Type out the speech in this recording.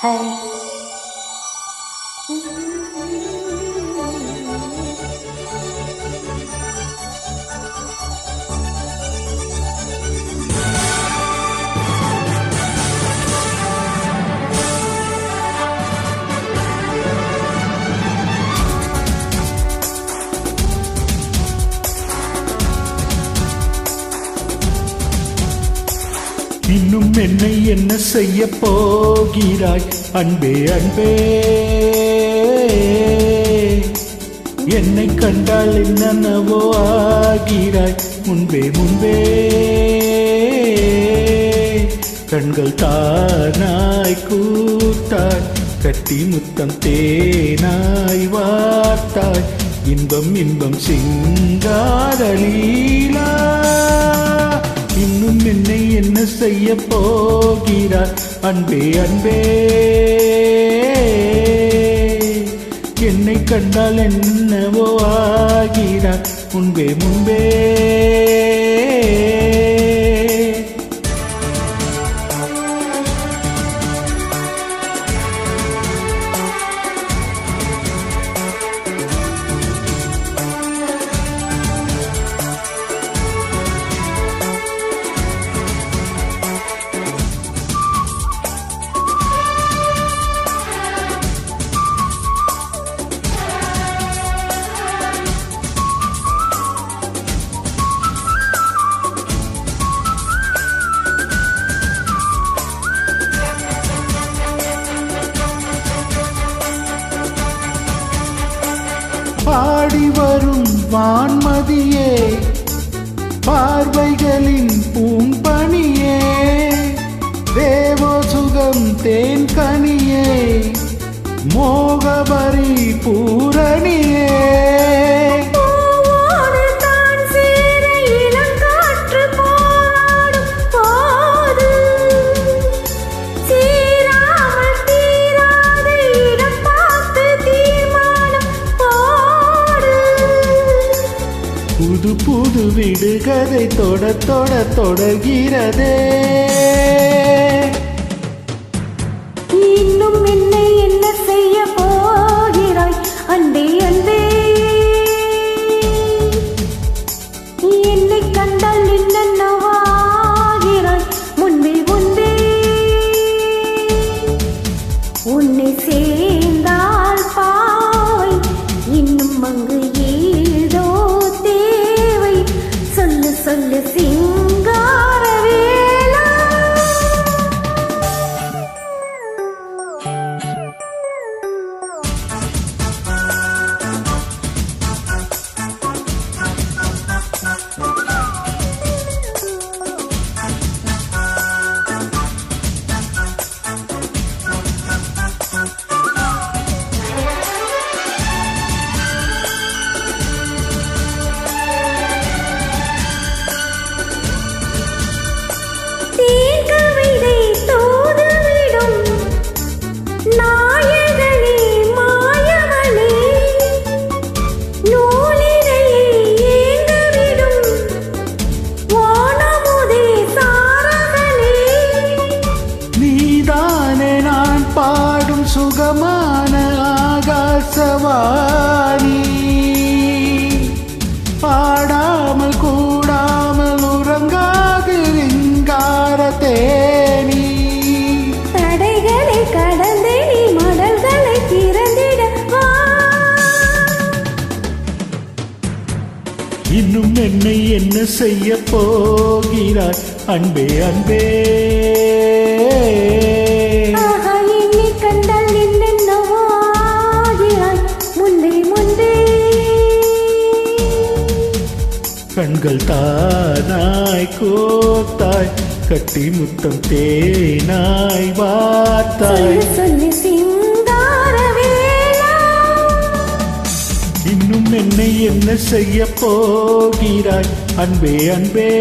Hey. இன்னும் என்னை என்ன செய்ய போகிறாய் அன்பே அன்பே, என்னை கண்டால் என்னவோ ஆகிறாய் முன்பே முன்பே. கண்கள் தானாய் கூத்தாய், கட்டி முத்தம் தேனாய் வார்த்தாய், இன்பம் இன்பம் சிங்காரலீலா. இன்னும் என்னை என்ன செய்ய போகிறார் அன்பே அன்பே, என்னை கண்டால் என்னவோ ஆகிறார் முன்பே முன்பே. பாடி வரும் வான்மதியே, பார்வைகளின் பூம்பணியே, தேவோ சுகம் தேன் கனியே, மோகபரி பூரணியே. புது புது விடுகதை தொட தொட தொடர்கிறதே. இன்னும் என்னை என்ன செய்ய போகிறாய் அன்பே அன்பே, என்னை கண்டால் என்னவாகிறாய் முன்பே முன்பே. உன்னை சேர்ந்தால் பாய் இன்னும் அங்கு ஏதோ தேவை, சொல்லு சொல்லு சிங்காரவேலா. பாடும் சுகமான ஆகாசவாணி, பாடாமல் கூடாமல் உறங்காது ரிங்கார தேனி. தடைகளை கடந்து நீ மடல்களை திறந்திட வா. இன்னும் என்னை என்ன செய்ய போகிறார் அன்பே அன்பே, கண்கள் தானாய் கோத்தாய், கட்டி முத்தம் தேனாய் வார்த்தாய். இன்னும் என்னை என்ன செய்ய போகிறாய் அன்பே அன்பே.